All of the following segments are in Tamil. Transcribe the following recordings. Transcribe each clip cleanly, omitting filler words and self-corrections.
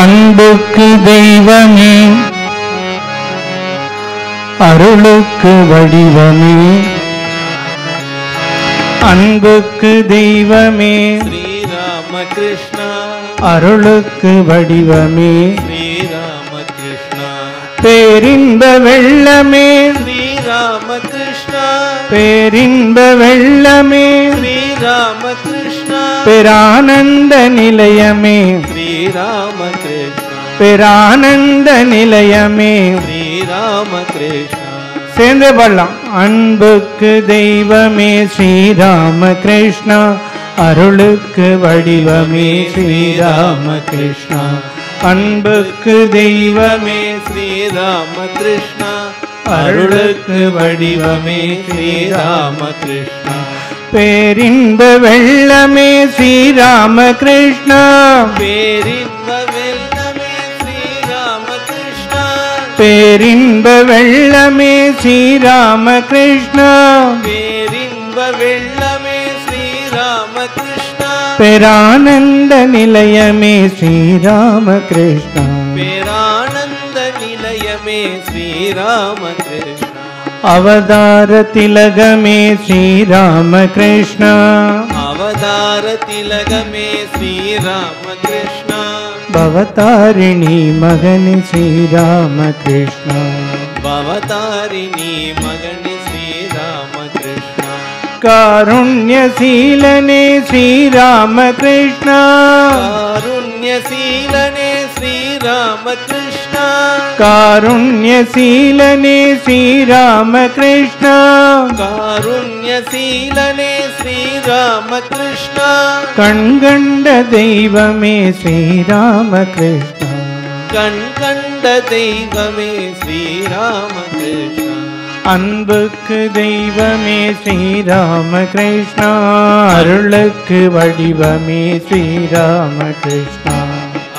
அன்புக்கு தெய்வமே, அருளுக்கு வடிவமே, அன்புக்கு தெய்வமே ஸ்ரீராமகிருஷ்ணா, அருளுக்கு வடிவமே ஸ்ரீராமகிருஷ்ணா, பேரின்ப வெள்ளமே, ஸ்ரீராமகிருஷ்ணா, பேரின்ப வெள்ளமே, ஸ்ரீராமகிருஷ்ணா, பேரானந்த நிலையமே, ஸ்ரீராமகிருஷ்ணா, பேரானந்த நிலையமே. ஸ்ரீராமகிருஷ்ணா. சேர்ந்து பாடலாம். அன்புக்கு தெய்வமே ஸ்ரீராமகிருஷ்ணா, அருளுக்கு வடிவமே ஸ்ரீராமகிருஷ்ணா, அன்புக்கு தெய்வமே ஸ்ரீராமகிருஷ்ணா, அருளுக்கு வடிவமே ஸ்ரீராமகிருஷ்ணா, பேரின்ப வெள்ளமே ஸ்ரீராமகிருஷ்ணா, பேரின்ப வெள்ளமே ஸ்ரீராமகிருஷ்ணா, பேரின்ப வெள்ளமே ஸ்ரீராமகிருஷ்ணா, பேரின்ப வெள்ளமே ஸ்ரீராமகிருஷ்ணா, பேரானந்த நிலையமே ஸ்ரீராமகிருஷ்ணா, பேரானந்த நிலையமே ஸ்ரீராமகிருஷ்ணா, அவதார திலகமே ஸ்ரீராமகிருஷ்ணா, அவதார திலகமே ஸ்ரீராமகிருஷ்ணா, பவதாரிணி மகனி ஸ்ரீராமகிருஷ்ணா, பவதாரிணி மகனி ஸ்ரீராமகிருஷ்ணா, காருண்யசீலனே ஸ்ரீராமகிருஷ்ணா, காருண்யசீலனே ஸ்ரீராமகிருஷ்ணா, காருண்யசீலனே ஸ்ரீராமகிருஷ்ணா, காருண்யசீலனே ஸ்ரீராமகிருஷ்ணா, கண்கண்ட தெய்வமே ஸ்ரீராமகிருஷ்ணா, கண்கண்ட தெய்வமே ஸ்ரீராமகிருஷ்ணா, அன்புக்கு தெய்வமே ஸ்ரீராமகிருஷ்ணா, அருளுக்கு வடிவமே ஸ்ரீராமகிருஷ்ணா,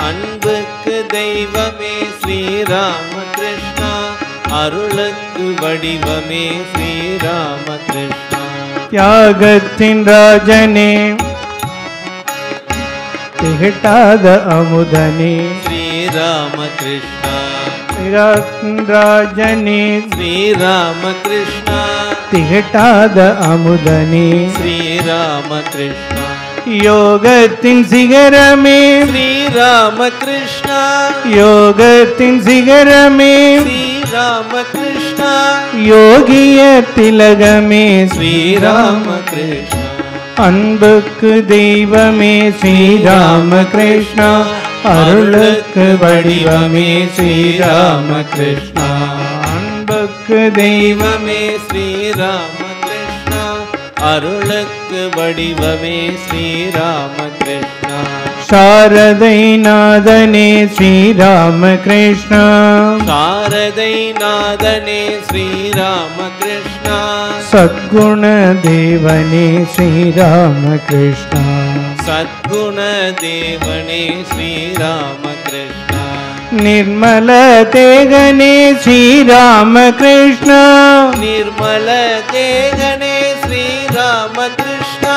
அன்புக்கு தெய்வமே ஸ்ரீராமகிருஷ்ணா, அருளுக்கு வடிவமே ஸ்ரீராமகிருஷ்ணா, தியாகத்தின் ராஜனே, திகட்டாத அமுதனே, ஸ்ரீராமகிருஷ்ணா, தியாகத்தின் ராஜனே, ஸ்ரீராமகிருஷ்ணா, திகட்டாத அமுதனே, ஸ்ரீராமகிருஷ்ணா, யோகத்தின் சிகரமே, ஸ்ரீராமகிருஷ்ணா, யோகத்தின் சிகரமே, ஸ்ரீராமகிருஷ்ணா, யோகிய திலகமே ஸ்ரீராமகிருஷ்ணா, அன்புக்கு தெய்வமே ஸ்ரீராமகிருஷ்ணா, அருளுக்கு வடிவமே ஸ்ரீராமகிருஷ்ணா, அன்புக்கு தெய்வமே தெய்வமே ஸ்ரீராமகிருஷ்ணா, அருளுக்கு வடிவமே ஸ்ரீராமகிருஷ்ணா, சாரதை நாதனே ஸ்ரீராமகிருஷ்ணா, சாரதை நாதனே ஸ்ரீராமகிருஷ்ணா, சத்குண தேவனே ஸ்ரீராமகிருஷ்ணா, சத்குண தேவனே ஸ்ரீராமகிருஷ்ணா, நிர்மல தேகனே ஸ்ரீராமகிருஷ்ணா, நிர்மல தேகனே ஸ்ரீராமகிருஷ்ணா,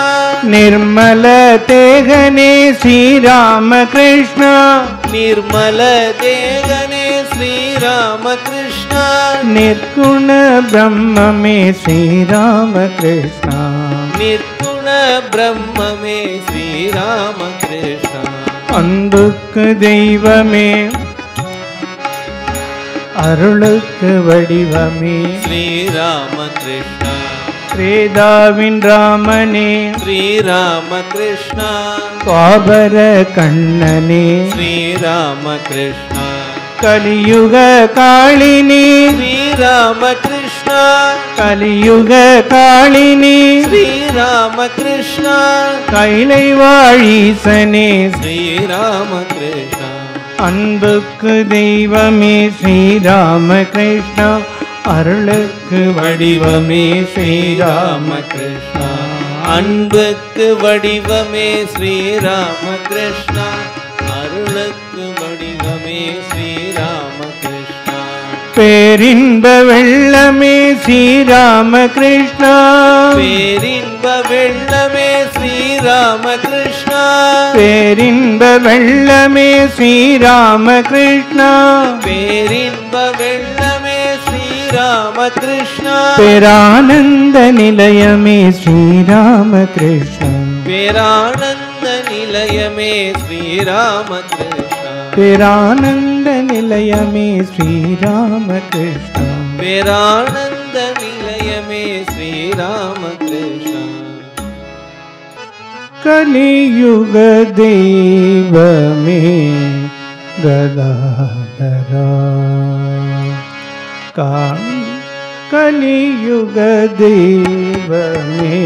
நிர்மல தேகனே ஸ்ரீராமகிருஷ்ணா, நிர்மல தேகனே ஸ்ரீராமகிருஷ்ணா, நிர்குண பிரம்மமே ஸ்ரீராமகிருஷ்ணா, நிர்குண பிரம்மமே ஸ்ரீராமகிருஷ்ணா, அன்புக்கு தெய்வமே, அருளுக்கு வடிவமே ஸ்ரீராமகிருஷ்ணா, ஸ்ரீதாவின் ராமனே, ஸ்ரீராமகிருஷ்ணா, பாபர கண்ணனே, ஸ்ரீராமகிருஷ்ணா, கலியுக காளினி, ஸ்ரீராமகிருஷ்ணா, கலியுக காளினி, ஸ்ரீராமகிருஷ்ணா, கைலை வாழீசனே, ஸ்ரீராமகிருஷ்ணா, அன்புக்கு தெய்வமே ஸ்ரீராமகிருஷ்ணா, அருளுக்கு வடிவமே ஸ்ரீராமகிருஷ்ணா, அன்புக்கு வடிவமே ஸ்ரீராமகிருஷ்ணா, அருளுக்கு வடிவமே ஸ்ரீராமகிருஷ்ணா, பேரின்ப வெள்ளமே ஸ்ரீராமகிருஷ்ணா, பேரின்ப வெள்ளமே ஸ்ரீராமகிருஷ்ணா, பேரின்ப வெள்ளமே ஸ்ரீராமகிருஷ்ணா பேரின்ப வெள்ளமே ஸ்ரீராமகிருஷ்ணா பேரானந்த நிலையமே ஸ்ரீராமகிருஷ்ணா பேரானந்த நிலையமே ஸ்ரீராமகிருஷ்ணா பேரானந்த நிலையமே ஸ்ரீராமகிருஷ்ணா பேரானந்த நிலையமே ஸ்ரீராமகிருஷ்ணா கலியுக தெய்வமே கதாதரா கலியுக தெய்வமே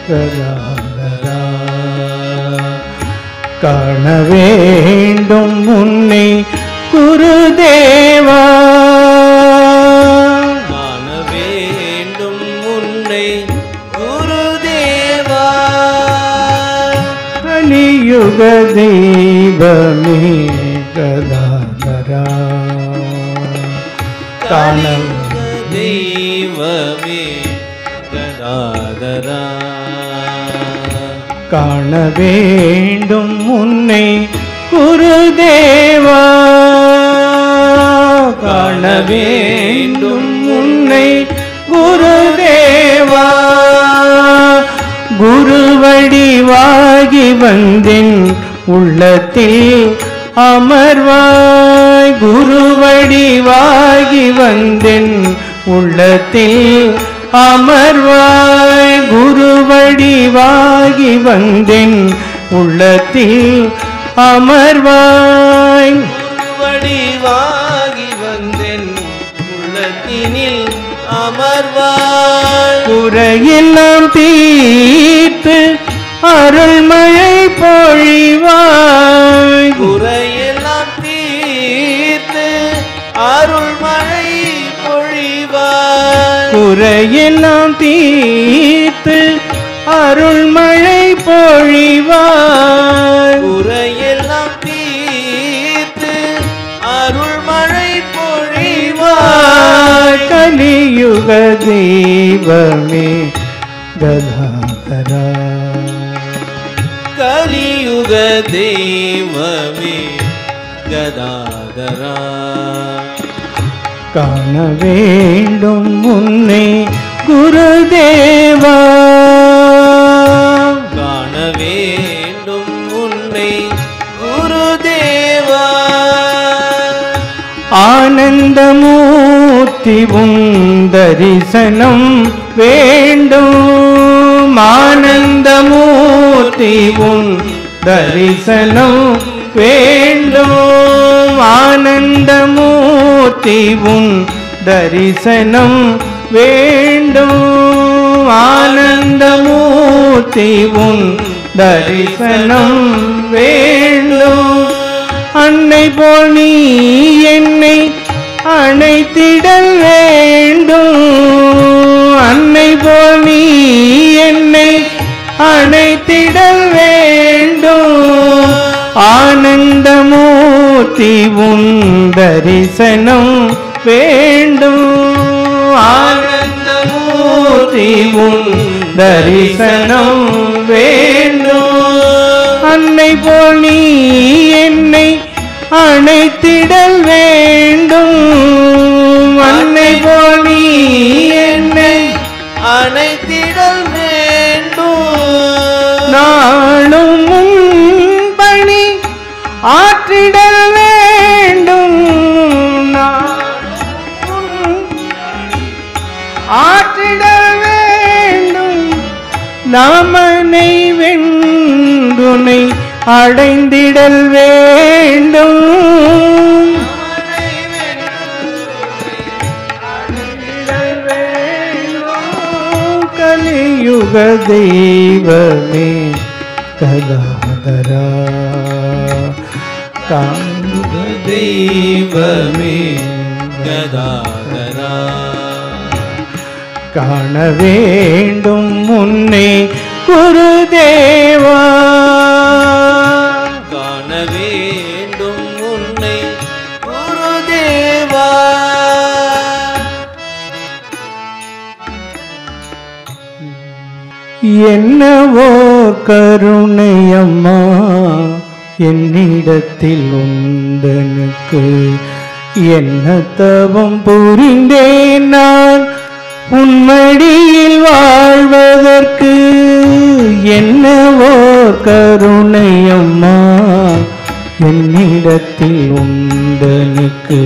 கதாதரா காண வேண்டும் உன்னை குருதேவா காண வேண்டும் உன்னை குருதேவா கலியுக தெய்வமே கதாதரா காண தெய்வமே கதாதரா காண வேண்டும் உன்னை குருதேவா காண வேண்டும் உன்னை குருதேவா குருவடிவாகி வந்தேன் உள்ளத்தில் அமர்வாய் குருவடிவாகி வந்தேன் உள்ளத்தில் அமர்வாய் குருவடிவாகி வந்தேன் உள்ளத்தில் அமர்வாய் வடிவாகி வந்தேன் உள்ளத்தினில் அமர்வாய் குறையெல்லாம் தீர்த்து அருள்மழை பொழிவாய் குறையெல்லாம் தீர்த்து அருள்மழை பொழிவாய் குறையெல்லாம் தீர்த்து அருள்மழை பொழிவாய் குறையெல்லாம் தீர்த்து அருள்மழை பொழிவாய் கலியுக தெய்வமே கதாதரா கலியுக தெய்வமே கதாதரா காண வேண்டும் உன்னை குருதேவா காண வேண்டும் உன்னை குருதேவா ஆனந்தமூர்த்தி உன் தரிசனம் வேண்டும் ஆனந்தமூர்த்தி உன் தரிசனம் வேண்டும் ஆனந்தமூர்த்தி உன் தரிசனம் வேண்டும் ஆனந்தமூர்த்தி உன் தரிசனம் வேண்டும் அன்னை போல் நீ என்னை அணைத்திடல் வேண்டும் அன்னை போல் நீ என்னை அணைத்திடல் வேண்டும் ஆனந்தமூர்த்தி உன் தரிசனம் வேண்டும் ஆனந்தமூர்த்தி உன் தரிசனம் வேண்டும் அன்னை போல் நீ என்னை அணைத்திடல் வேண்டும் அன்னை போல் நீ என்னை அணைத்திடல் வேண்டும் நாளும் உன் பணி ஆற்றிடல் வேண்டும் நாளும் ஆற்றிடல் வேண்டும் நாமனை வென்றுனை அடைந்திடல் வேண்டும் கலியுக தெய்வமே கதாதரா காணுக தெய்வமே கதாதரா காண வேண்டும் உன்னை குருதேவா காண வேண்டும் உன்னை குருதேவா என்னவோ கருணை அம்மா என்னிடத்தில் உந்தனுக்கு, என்ன தவம் புரிந்தேன் நான் உன்மடியில் வாழ்வதற்கு. என்னவோ கருணை அம்மா என்னிடத்தில் உந்தனுக்கு,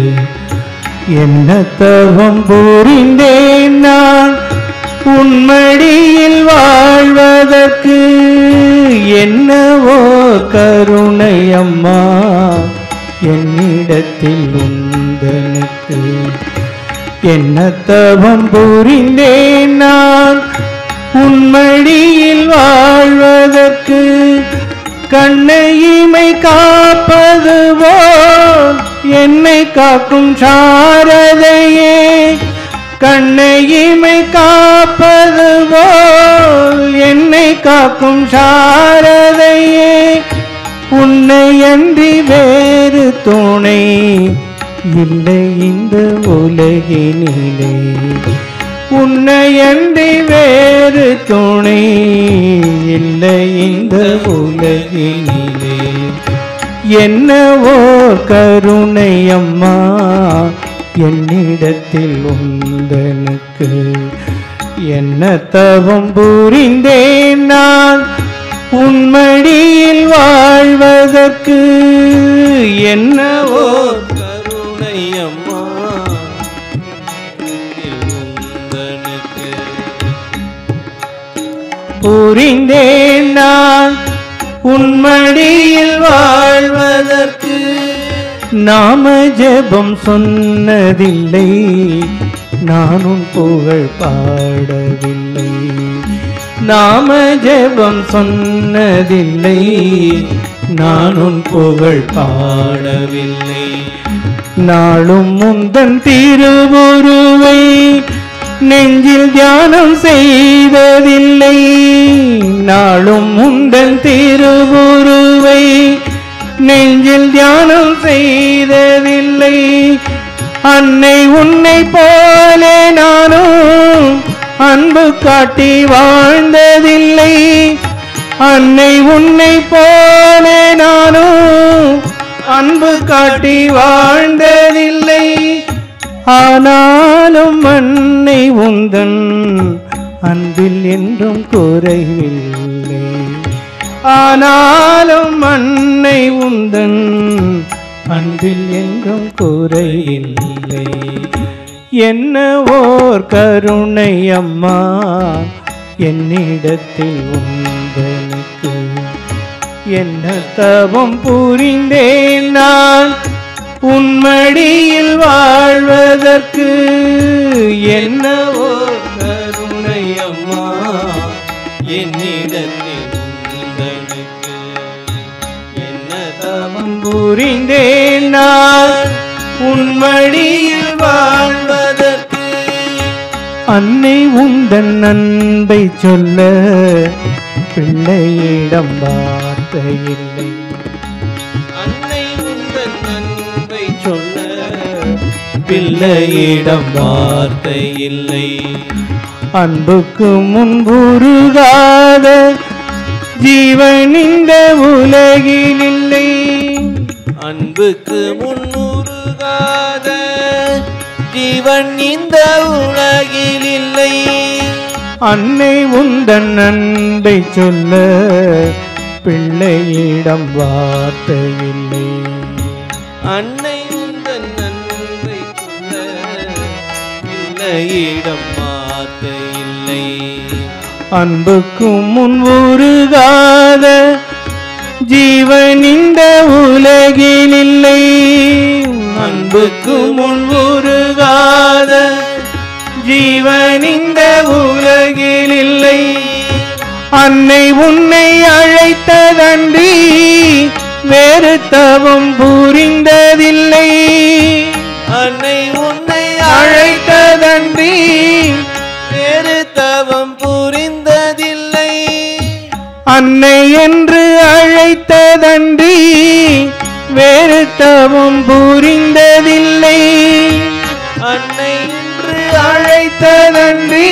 என்ன தவம் புரிந்தேன் நான் உன்மடியில் வாழ்வதற்கு. என்னவோ கருணை அம்மா என்னிடத்தில் உந்தனுக்கு, என்ன தவம் புரிந்தேன் நான் உன்மடியில் வாழ்வதற்கு. கண்ணையிமை காப்பது போல் என்னை காக்கும் சாரதையே, கண்ணையிமை காப்பது போல் என்னை காக்கும் சாரதையே. உன்னை அன்றி வேறு துணை இல்லை இந்த உலகினிலே, உன்னை அன்றி வேறு துணை இல்லை இந்த உலகினிலே. என்னவோ கருணை அம்மா என்னிடத்தில் உந்தனுக்கு, என்ன தவம் புரிந்தேன் நான் உன்மடியில் வாழ்வதற்கு. என்னவோ கருணை அம்மா உந்தனுக்கு, புரிந்தேன் நான் உன்மடியில் வாழ்வதற்கு. நாம ஜெபம் சொன்னதில்லை, நான் உன் புகழ் பாடவில்லை. நாம ஜெபம் சொன்னதில்லை, நான் உன் புகழ் பாடவில்லை. நாளும் முந்தன் திருவுருவை நெஞ்சில் தியானம் செய்ததில்லை. நாளும் முந்தன் திருவுருவை நெஞ்சில் தியானம் செய்ததில்லை. அன்னை உன்னை போலே நானும் அன்பு காட்டி வாழ்ந்ததில்லை. அன்னை உன்னை போலே நானும் அன்பு காட்டி வாழ்ந்ததில்லை. ஆனாலும் அன்னை உந்தன் அன்பில் என்றும் குறைவில்லை. ஆனாலும் அன்னை உந்தன் அன்பில் என்றும் குறையில்லை. என்னவோர் கருணை அம்மா என்னிடத்தில் உந்தனுக்கு, என்ன தவம் புரிந்தேன் நான் உன்மடியில் வாழ்வதற்கு. என்னவோர் கருணை அம்மா என்னிடத்தில் உந்தனுக்கு, என்ன தவம் புரிந்தேன் நான் உன்மடியில் வாழ்வதற்கு. அன்னை உந்தன் அன்பை சொல்ல பிள்ளையிடம் வார்த்தை இல்லை. அன்னை உந்தன் அன்பை சொல்ல பிள்ளையிடம் வார்த்தை இல்லை. அன்புக்கு முன்புருகாத ஜீவன் இந்த உலகில் இல்லை. அன்புக்கு முன்னுருகாத ஜீவன் இந்த உலகில் இல்லை. அன்னை உந்தன் அன்பை சொல்ல பிள்ளையிடம் வார்த்தை இல்லை. அன்னை உந்தன் அன்பை சொல்ல பிள்ளையிடம் வார்த்தை இல்லை. அன்புக்கு முன்புருகாத ஜீவன் இந்த உலகில் இல்லை. அன்புக்கு முன்புருகாத ஜீவன் இந்த உலகில் இல்லை. அன்னை உன்னை அழைத்ததன்றி வேறு தவம் புரிந்ததில்லை. அன்னை உன்னை அழைத்ததன்றி வேறு தவம் புரிந்ததில்லை. அன்னை என்று அழைத்ததன்றி வேறு தவம் புரிந்ததில்லை. அன்னை என்று அழைத்ததன்றி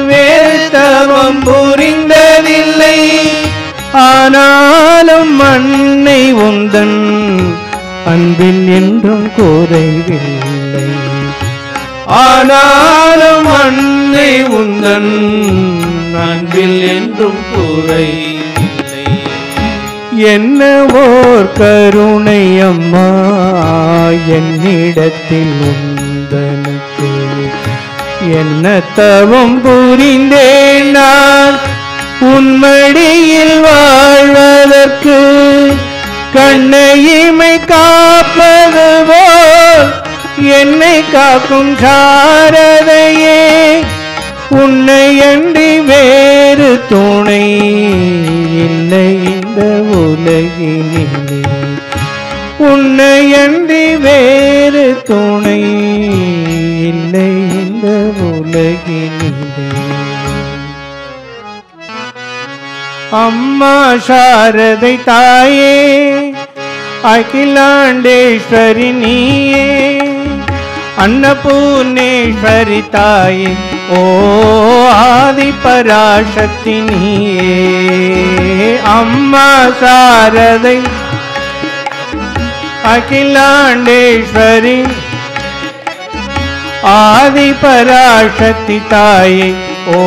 வேறு தவம் புரிந்ததில்லை. அன்னை உந்தன் அன்பில் என்றும் குறைவில்லை. ஆனாலும் அன்னை உந்தன் அன்பில் என்றும் குறைவில்லை. என்ன ஓர் கருணை அம்மா என்னிடத்தில் உந்தனுக்கு. என்ன தவம் புரிந்தேன் நான் உன்மடியில் வாழ்வதற்கு. கண்ணையிமை காப்பது போல் என்னை காக்கும் சாரதையே. உன்னை அன்றி வேறு துணை இல்லை இந்த உலகினிலே. உன்னை அன்றி வேறு துணை இல்லை இந்த உலகினிலே. அம்மா சாரதை தாயே அகிலாண்டேஸ்வரி நீயே. அன்னபூர்ணேஸ்வரி தாயே ஓ ஆதி பராசக்தி நீயே. அம்மா சாரதை அகிலாண்டேஸ்வரி ஆதி பராசக்தி தாயே ஓ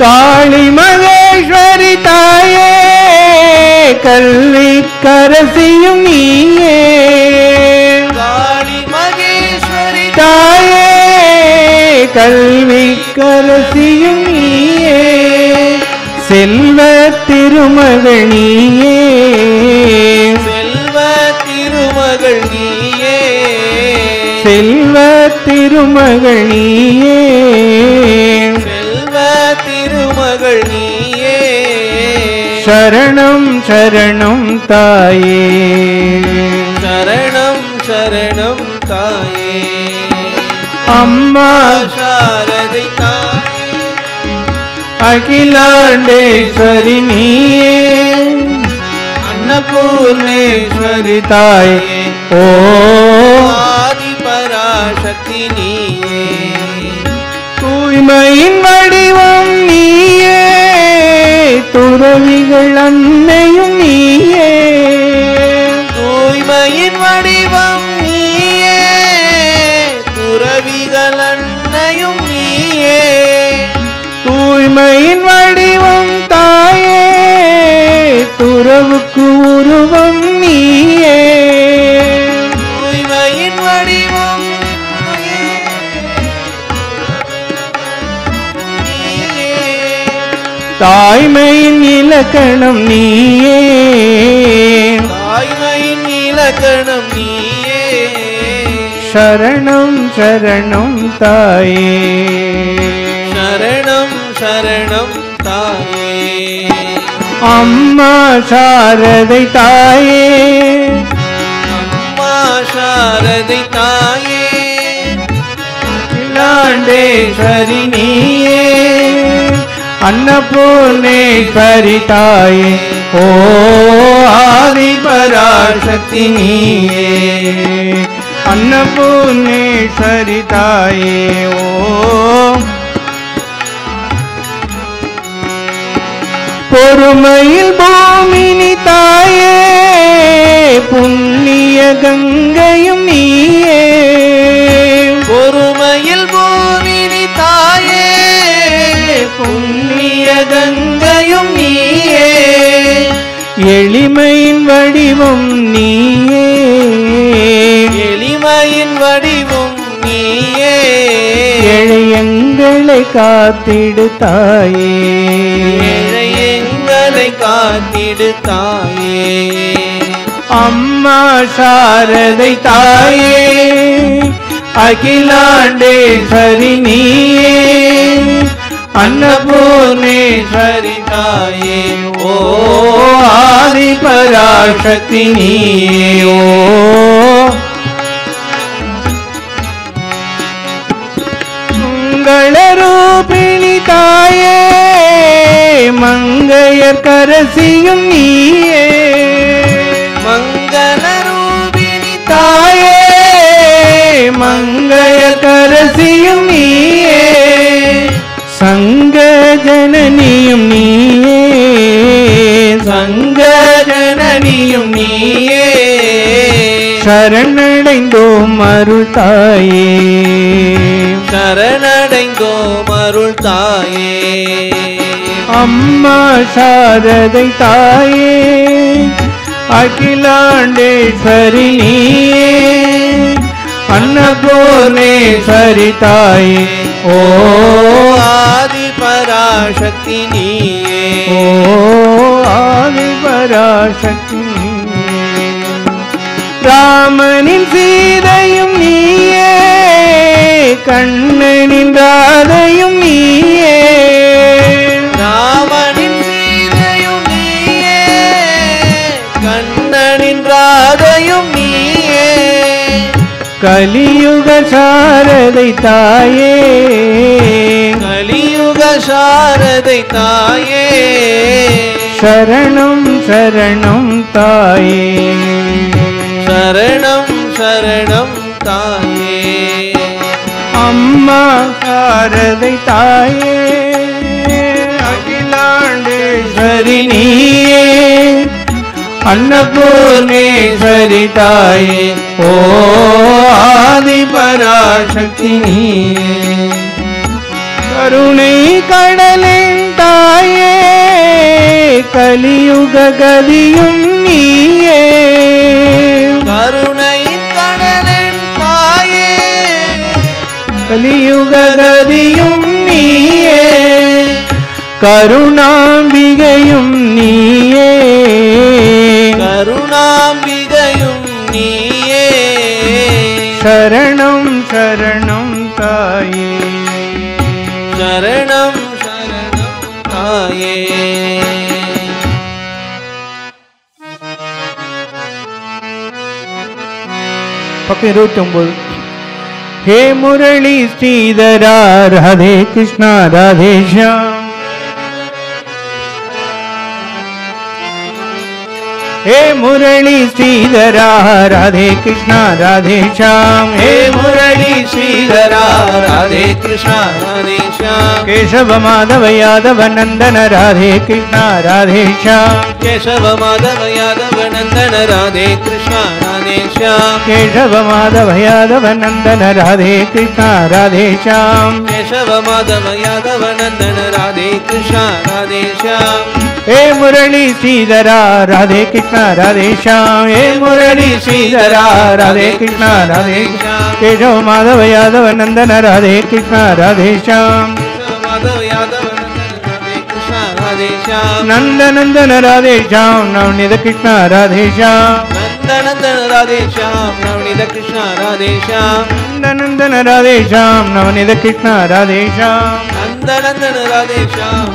காளி மகேஸ்வரி தாயே கல்வி கரசியும் நீயே. காளி மகேஸ்வரி தாயே கல்வி கரசியும் நீயே. செல்வ திருமகள் நீயே. செல்வ திருமகள் நீயே. செல்வ திருமகள் நீயே. செல்வ திருமகள் நீயே. சரணம் சரணம் தாயே. சரணம் சரணம் தாயே. அம்மா சாரதை தாயே அகிலாண்டேஸ்வரி நீயே. அன்னபூர்ணேஸ்வரி தாயே ஓ ஆதி பராசக்தி நீயே. தூய்மையின் வடிவம் நீயே. துறவிகள் அன்னையும் நீயே. தூய்மையின் வடிவம் நீயே. துறவிகள் அன்னையும் நீயே. தூய்மையின் வடிவம் தாயே. துறவுக்கு உருவம் நீயே. தூய்மையின் வடிவம் நீயே. தாய்மையின் இலக்கணம் நீயே. தாய்மையின் இலக்கணம் நீயே. சரணம் சரணம் தாயே. சரணம் சரணம் தாயே. அம்மா சாரதை தாயே. அம்மா சாரதை தாயே. அகிலாண்டேஸ்வரி நீயே. அன்னபூர்ணேஸ்வரி தாயே ஓ ஆதி பராசக்தி நீயே. அன்னபூர்ணேஸ்வரி தாயே ஓ பொறுமையில் பூமினி தாயே. புண்ணிய கங்கையும் நீயே. பொறுமையில் பூமினி தாயே. புண்ணிய கங்கையும் நீயே. எளிமையின் வடிவம் நீயே. எளிமையின் வடிவும் நீயே. எங்களை காத்திடு தாயே. ஏழை எங்களை காத்திடு தாயே. அம்மா சாரதை தாயே. அகிலாண்டேஸ்வரி நீயே. அன்னபூர்ணேஸ்வரி தாயே ஓ ஆதி பராசக்தி நீயே. ஓ மங்களரூபிணி தாயே. மங்கையர் கரசியும் நீயே. மங்களரூபிணி தாயே மங்கையர் கரசியும் நீயே. சங்க ஜனனி அருள் தாயே, சரணடைந்தோம் அருள் தாயே. அம்மா சாரதை தாயே, அகிலாண்டேஸ்வரி நீயே, அன்னபூர்ணேஸ்வரி தாயே. ஓ ஆதி பராசக்தி நீயே, ஓ ஆதி பராசக்தி நீயே. ராமனின் சீதையும் நீயே, கண்ணனின் ராதையும் நீயே. ராமனின் சீதையும் நீயே, கண்ணனின் ராதையும் நீயே. கலியுக சாரதை தாயே, கலியுக சாரதை தாயே. சரணம் சரணம் தாயே, சரணம் சரணம் தாயே. அம்மா சாரதை தாயே, அகிலாண்டேஸ்வரி நீயே, அன்னபூர்ணேஸ்வரி தாயே. ஓ ஆதி பராசக்தி நீயே. கருணை கடலின் தாயே, கலியுக கதியும் நீயே. கருணை கடலின் தாயே, கலியுக கதியும் நீயே. கருணாம்பிகையும் நீயே, கருணாம்பிகையும் நீயே. சரணம் சரணம் தாயே, சரணம் சரணம் தாயே. பக்கம் 29. हे मुरली श्रीधरा राधे कृष्णा राधे श्याम, हे मुरली श्रीधरा राधे कृष्णा राधे श्याम, हे मुरली श्रीधरा राधे कृष्णा राधे श्याम. केशव माधव यादव नंदन राधे कृष्णा राधे श्याम, केशव माधव यादव नंदन राधे कृष्णा राधे श्याम. केशव माधव यादव नंदन राधे कृष्णा राधे श्याम, केशव माधव यादव नंदन राधे कृष्णा राधे श्याम. हे मुरली श्रीधरा राधे कृष्णा राधे श्याम, हे मुरली श्रीधरा राधे कृष्णा राधे श्याम. केशव माधव यादव नंदन राधे कृष्णा राधे श्याम, माधव यादव नंदन राधे कृष्णा राधे श्याम. नंद नंदन राधे श्याम, नवनीत कृष्णा राधे श्याम, नंद नंदन राधे श्याम, नवनीत कृष्णा राधे श्याम. नंद नंदन राधे श्याम, नवनीत कृष्णा राधे श्याम. नंद नंदन राधे श्याम,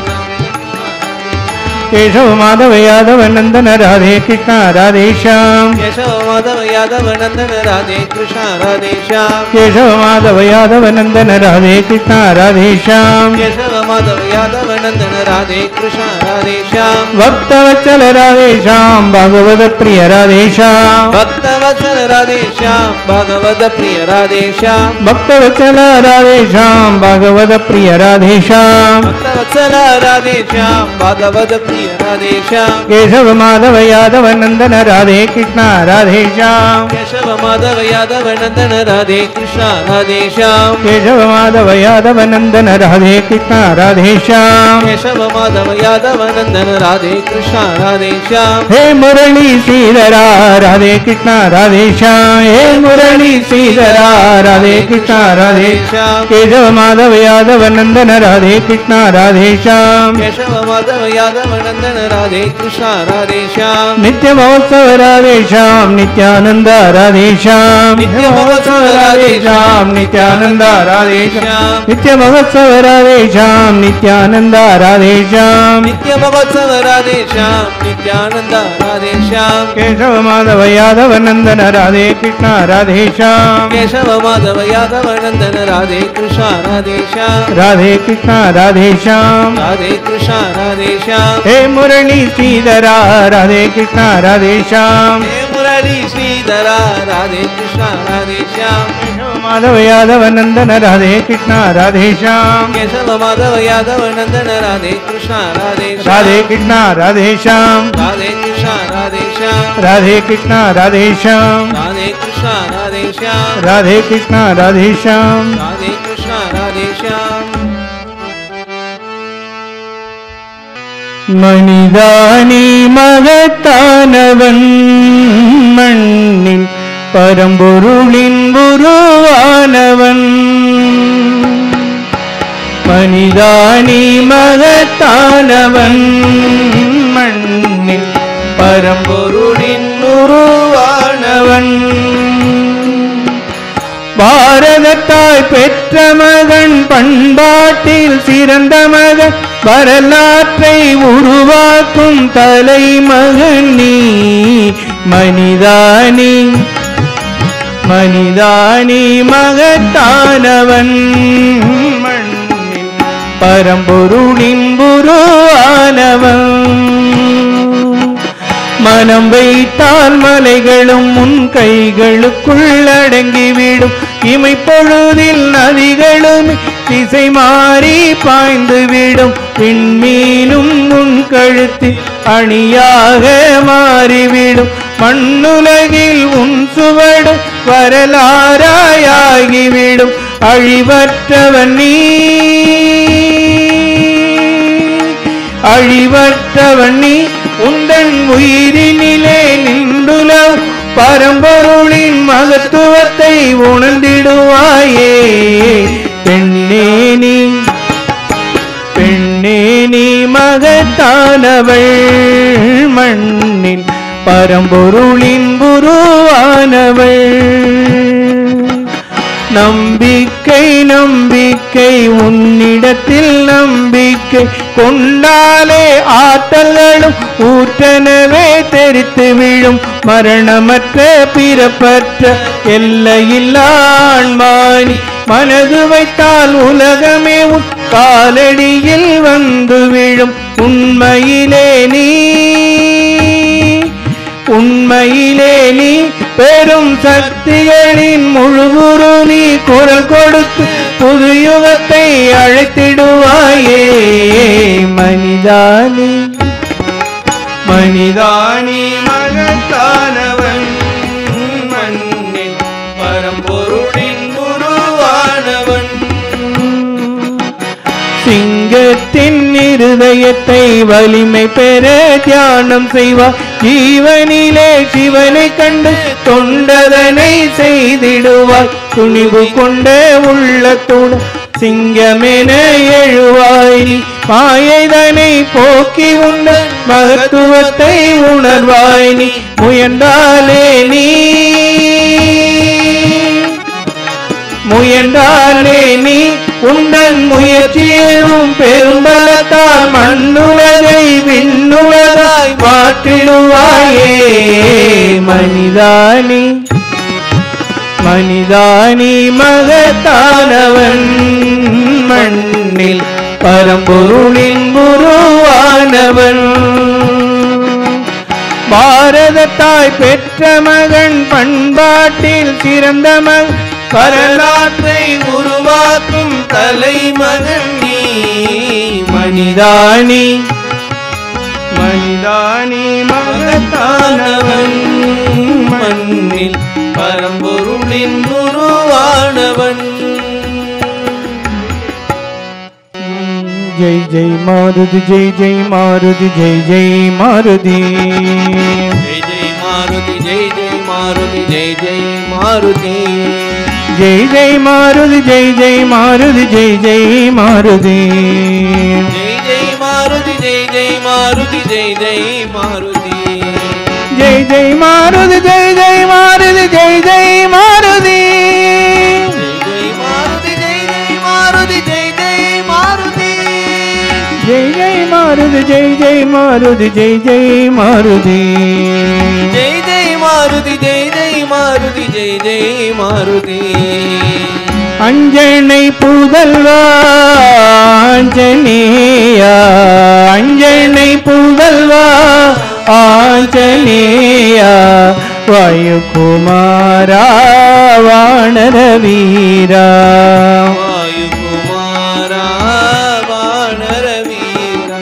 केशव माधव यादव नंदन राधे कृष्णा राधे श्याम, केशव माधव यादव नंदन राधे कृष्णा राधे श्याम. केशव माधव यादव नंदन राधे कृष्णा राधे श्याम. केशव माधव यादव नंदन राधे कृष्णा राधे श्याम. भक्तवत्सल राधे श्याम, भागवत प्रिय राधे श्याम, भक्तवत्सल राधे श्याम, भागवत प्रिय राधे श्याम. भक्तवत्सल राधे श्याम, भागवत प्रिय राधे श्याम. भक्तवत्सल राधे श्याम, भागवत प्रिय राधे श्याम. केशव माधव यादव नंदन राधे कृष्णा राधे श्याम, केशव माधव यादव नंदन राधे कृष्णा राधे श्याम. केशव माधव यादव नंदन राधे कृष्णा राधे श्याम. केशव माधव यादव नंदन राधे कृष्णा राधे श्याम. हे मुरली श्रीधरा राधे कृष्णा राधे श्याम, हे मुरली श्रीधरा राधे कृष्णा राधे श्याम. केशव माधव यादव नंदन राधे कृष्णा राधे श्याम. केशव माधव यादव नंदन राधे कृष्णा राधे श्याम. नित्य महोत्सव राधे श्याम, नित्यानंद राधे श्याम. नित्य महोत्सव राधे श्याम, नित्यानंद राधे श्याम. श्याम. नित्य महोत्सव राधे श्याम, नित्यानंद राधे श्याम. नित्य महोत्सव राधे श्याम, नित्यानंद राधे श्याम. केशव माधव यादव नंदन राधे कृष्णा राधे श्याम. केशव माधव यादव नंदन राधे कृष्णा राधे श्याम. राधे कृष्णा राधे श्याम. राधे कृष्णा राधे श्याम. हे मुरली श्रीधरा राधे कृष्णा राधे श्याम. हे मुरली श्रीधरा राधे कृष्णा राधे श्याम. केशव माधव यादव नंदन राधे कृष्णा राधे श्याम. केशव माधव यादव नंदन राधे कृष्णा राधे श्याम. राधे कृष्णा राधे श्याम. राधे कृष्णा राधे श्याम. राधे कृष्णा राधे श्याम. राधे कृष्णा राधे राधे श्याम राधे कृष्ण राधे श्याम राधे कृष्ण राधे श्याम மனிதானி மகத்தானவன் மண்ணில் பரம்பொருளின் உருவானவன் மனிதானி மகத்தானவன் மண்ணில் பரம்பொருளின் உருவானவன் பாரதத்தாய் பெற்ற மகன் பண்பாட்டில் சிறந்த மகன் வரலாற்றை உருவாக்கும் தலைமகன் நீ மனிதானி மனிதானி மகத்தானவன் மண்ணில் பரம்பொருளின் உருவானவன் மனம் வைத்தால் மலைகளும் உன் கைகளுக்குள் அடங்கிவிடும் இமைப்பொழுதில் நதிகளும் திசை மாறி பாய்ந்துவிடும் விண்மீனும் உன் கழுத்தில் அணியாக மாறிவிடும் மண்ணுலகில் உன் சுவடு வரலாறாயாகிவிடும் அழிவற்றவன் நீ அழிவற்றவன் நீ உந்தன் உயிரினிலே நின்றுல பரம்பொருளின் மகத்துவத்தை உணர்ந்திடுவாயே பெண்ணே நீ மகத்தானவள் மண்ணில் பரம்பொருளின் உருவானவள் நம்பிக்கை நம்பிக்கை உன்னிடத்தில் நம்பிக்கை கொண்டாலே ஆற்றல்களும் ஊற்றனவே தெரித்து விழும் மரணமற்ற பிறப்பற்ற எல்லையில்லா ஆன்மானி மனது வைத்தால் உலகமே உன் காலடியில் வந்து விழும் உண்மையிலே நீ பெரும் சக்திகளின் முழுகுரு நீ குரல் கொடுத்து புது யுகத்தை அழைத்திடுவாயே மனிதானி மகத்தானவன் மண்ணில் பரம்பொருளின் உருவானவன் சிங்கத்தின் இருதயத்தை வலிமை பெற தியானம் செய்வார் ஜீவனிலே சிவனை கண்டு தொண்டதனை செய்திடுவார் துணிவு கொண்ட உள்ளத்தோடு சிங்கமென எழுவாய் மாயைதனை போக்கி உண்ட மகத்துவத்தை உணர்வாய் நீ முயன்றாலே நீ உந்தன் முயற்சியும் பெரும்பலத்தால் மண்ணுலகை விண்ணுலகாய் மாற்றிடுவாயே மனிதானி மகத்தானவன் மண்ணில் பரம்பொருளின் உருவானவன் பாரதத்தாய் பெற்ற மகன் பண்பாட்டில் சிறந்த மகன் வரலாற்றை உருவாக்கும் தலைமகன் நீ மனிதானி மகத்தானவன் மண்ணில் பரம்பொருளின் உருவானவன் ஜெய் ஜெய் மாருதி ஜெய் ஜெய் மாருதி ஜெய் ஜெய் மாருதி जय जय मारुति जय जय मारुति जय जय मारुति जय जय मारुति जय जय मारुति जय जय मारुति जय जय मारुति जय जय मारुति जय जय मारुति जय जय मारुति जय जय मारुति जय जय मारुति जय जय मारुति जय जय मारुति जय जय मारुति जय जय मारुति जय जय मारुति जय जय मारुति जय जय मारुति अंजनै पुदल्वा आंजनेया अंजनै पुदल्वा आंजनेया वायुकुमारा वानरवीरा वायुकुमारा वानरवीरा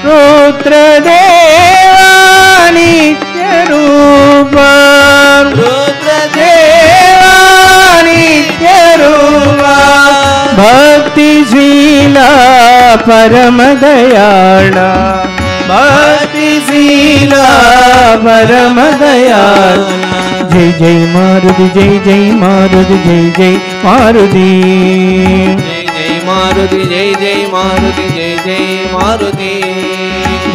रुद्रदेवा नित्यरूपा रुद्रदेवा भक्तिशीला परमदयाळा भक्तिशीला परमदयाळा जय जय मारुति जय जय मारुति जय जय मारुति जय जय मारुति जय जय मारुति जय जय मारुति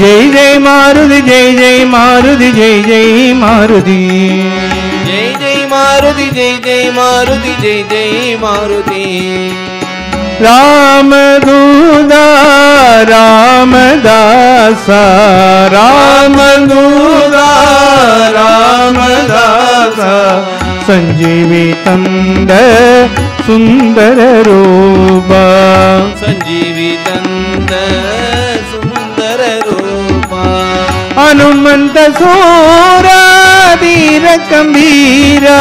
जय जय मारुति जय जय मारुति जय जय मारुति जय जय मारुति जय जय मारुति जय जय मारुति रामदूता रामदासा रामदूता रामदासा संजीवी तंद सुंदर रूपा संजीवी तंद सुंदर रूपा हनुमंत सूरा धीर गंभीरा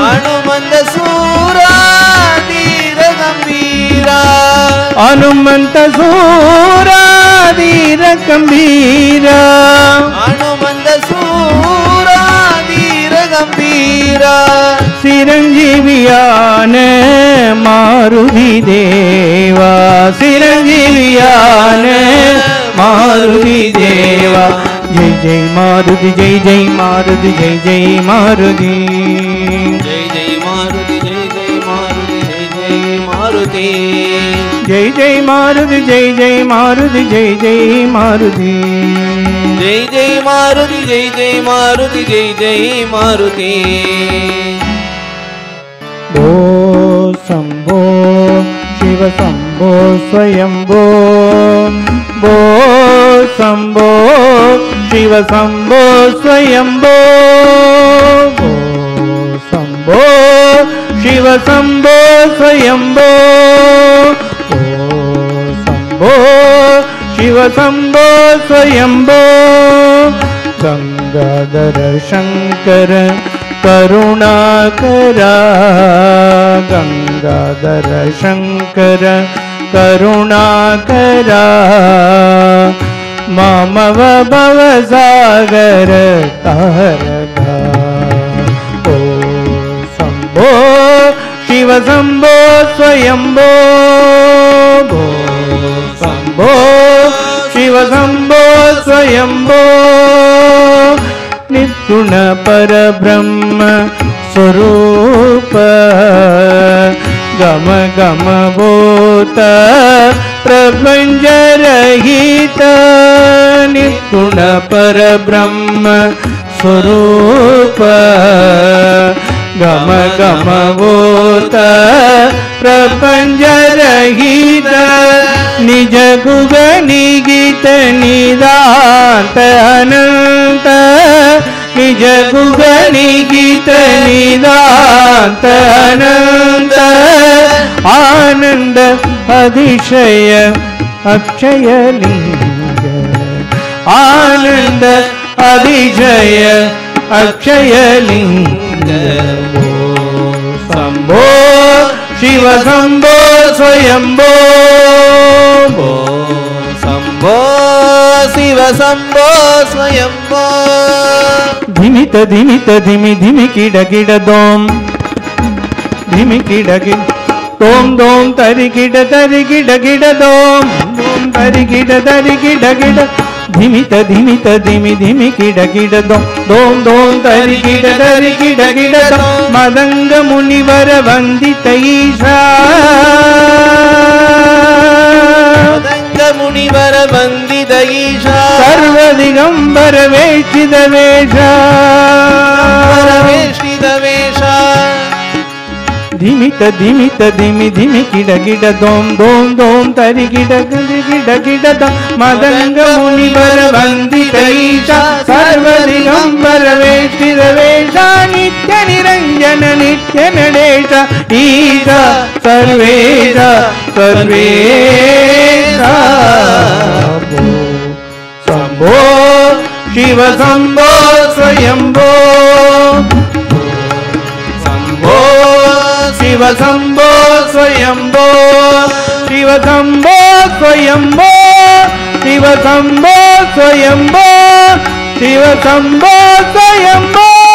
हनुमंत सूरा धीर गंभीरा हनुमंत सूरा धीर गंभीरा हनुमंत सूरा धीर गंभीरा चिरंजीवियान मारुति देवा चिरंजीवियान मारुति देवा जय जय मारुति जय जय मारुति जय जय मारुति जय जय मारुति जय जय मारुति जय जय मारुति जय जय मारुति जय जय मारुति जय जय मारुति जय जय मारुति जय जय मारुति जय जय मारुति ओ शंभो शिव शंभो स्वयंभो भो शंभो शिव शंभो स्वयंभो भो शंभो शिव शंभो स्वयंभो ओ शंभो शिव शंभो स्वयंभो गंगाधर शंकर करुणाकरा गंगाधर शंकर करुणाकरा मामव भवसागर तारका ओ शंभो शिव शंभो स्वयंभो भो शंभो शिव शंभो स्वयंभो निर्गुण परब्रह्म स्वरूप गम गम भूत प्रपंच रहित निर्गुण परब्रह्म स्वरूप गम गम भूत प्रपंच रहित निज गुग निगित निदांत अनंत निज गुग निगित निदांत अनंत आनंद अतिशय अक्षय लिंग आनंद अतिशय अक्षय लिंग शंभो शिव शंभो स्वयंभो भो शंभो शिव शंभो स्वयंभो धिमित धिमित धिमि धिमि किड किड दोम धिमि किड किड दोम दोम तरि किड दोम दोम तरि किड धिमित धिमित धिमि धिमि किड किड दोम दोम दोम तरि किड दोम मदंग मुनिवर वंदित ईशा मदंग मुनिवर वंदित ईशा सर्व दिगंबर वेशित वेशा वेशित वेशा धिमित धिमित धिमि धिमि किड किड दोम दोम दोम तरि किड दोम मदंग मुनिवर वंदित ईशा सर्व दिगंबर वेशित वेशा नित्य निरंजन नित्य नडेश ईशा सर्वेशा सर्वेशा शंभो शिव शंभो स्वयंभो शंभो शिव शंभो स्वयंभो शिव शंभो स्वयंभो शिव शंभो स्वयंभो शिव शंभो स्वयंभो